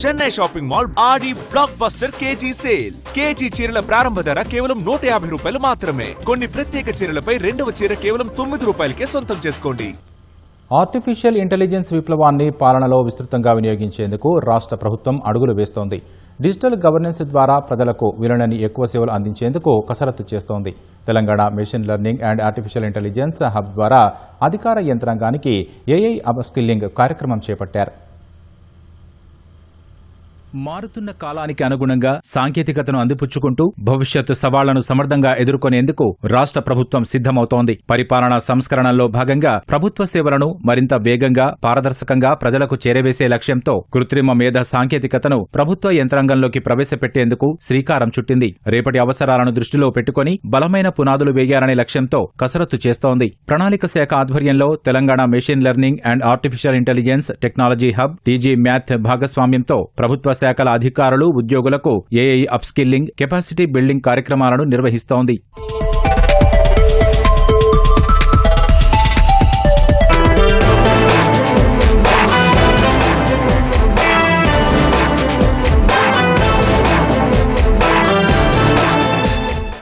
Chennai shopping mall Aadi blockbuster KG sale. KG చీరల ప్రారంభ ధర కేవలం 150 రూపాయలు మాత్రమే. కొన్ని ప్రత్యేక చీరలపై రెండవ చీర కేవలం 9 రూపాయలకే సొంతం చేసుకోండి. ఆర్టిఫిషియల్ ఇంటెలిజెన్స్ విప్లవాన్ని పాలనలో విస్తృతంగా వినియోగించేందుకు రాష్ట్ర ప్రభుత్వం అడుగులు వేస్తోంది. డిజిటల్ గవర్నెన్స్ ద్వారా ప్రజలకు వీలైనన్ని ఎక్కువ సేవలు అందించేందుకు కసరత్తు చేస్తోంది. Telangana machine learning and artificial intelligence hub ద్వారా అధికార యంత్రాంగానికి ఏఐ అప్స్కిల్లింగ్ కార్యక్రమం చేపట్టారు. మారుతున్న కాలానికి అనుగుణంగా సాంకేతికతను అందిపుచ్చుకుంటూ భవిష్యత్ సవాళ్లను సమర్థంగా ఎదుర్కొనేందుకు రాష్ట్ర ప్రభుత్వం సిద్దమవుతోంది. పరిపాలనా సంస్కరణలో భాగంగా ప్రభుత్వ సేవలను మరింత వేగంగా, పారదర్శకంగా ప్రజలకు చేరవేసే లక్ష్యంతో కృత్రిమ మేధ సాంకేతికతను ప్రభుత్వ యంత్రాంగంలోకి ప్రవేశపెట్టేందుకు శ్రీకారం చుట్టింది. రేపటి అవసరాలను దృష్టిలో పెట్టుకుని బలమైన పునాదులు వేయాలనే లక్ష్యంతో కసరత్తు చేస్తోంది. ప్రణాళిక శాఖ ఆధ్వర్యంలో Telangana machine learning and artificial intelligence technology hub, TG math భాగస్వామ్యంతో ప్రభుత్వ శాఖల అధికారులు, ఉద్యోగులకు ఏఐ అప్స్కిల్లింగ్, కెపాసిటీ బిల్డింగ్ కార్యక్రమాలను నిర్వహిస్తోంది.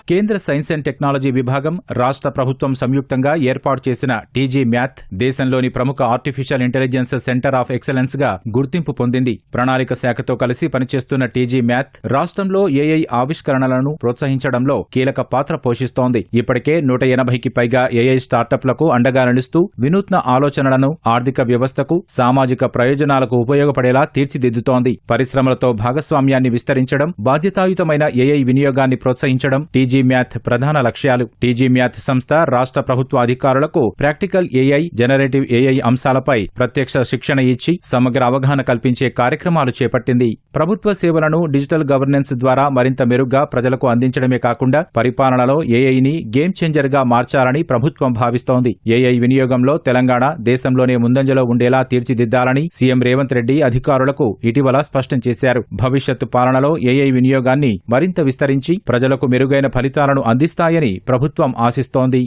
కేంద్ర సైన్స్ అండ్ టెక్నాలజీ విభాగం, రాష్ట్ర ప్రభుత్వం సంయుక్తంగా ఏర్పాటు చేసిన టీజీ మ్యాథ్ దేశంలోని ప్రముఖ artificial intelligence centre of excellence గా గుర్తింపు పొందింది. ప్రణాళిక శాఖతో కలిసి పనిచేస్తున్న టీజీ మ్యాథ్ రాష్ట్రంలో ఏఐ ఆవిష్కరణలను ప్రోత్సహించడంలో కీలక పాత్ర పోషిస్తోంది. ఇప్పటికే 180కి పైగా ఏఐ స్టార్టప్లకు అండగా నిలుస్తూ వినూత్న ఆలోచనలను ఆర్థిక వ్యవస్థకు, సామాజిక ప్రయోజనాలకు ఉపయోగపడేలా తీర్చిదిద్దుతోంది. పరిశ్రమలతో భాగస్వామ్యాన్ని విస్తరించడం, బాధ్యతాయుతమైన ఏఐ వినియోగాన్ని ప్రోత్సహించడం టీజీ మ్యాథ్ ప్రధాన లక్ష్యాలు. టీజీ మ్యాథ్ సంస్థ రాష్ట్ర ప్రభుత్వ అధికారులకు ప్రాక్టికల్ ఏఐ, జనరేటివ్ ఏఐ అంశాలపై ప్రత్యక్ష శిక్షణ ఇచ్చి సమగ్ర అవగాహన కల్పించే కార్యక్రమాలు చేపట్టింది. ప్రభుత్వ సేవలను డిజిటల్ గవర్నెన్స్ ద్వారా మరింత మెరుగ్గా ప్రజలకు అందించడమే కాకుండా పరిపాలనలో ఏఐని గేమ్ చేంజర్ గా మార్చాలని ప్రభుత్వం భావిస్తోంది. ఏఐ వినియోగంలో తెలంగాణ దేశంలోనే ముందంజలో ఉండేలా తీర్చిదిద్దాలని సీఎం రేవంత్ రెడ్డి అధికారులకు ఇటీవల స్పష్టం చేశారు. భవిష్యత్తు పాలనలో ఏఐ వినియోగాన్ని మరింత విస్తరించి ప్రజలకు మెరుగైన ఫలితాలను అందిస్తాయని ప్రభుత్వం ఆశిస్తోంది.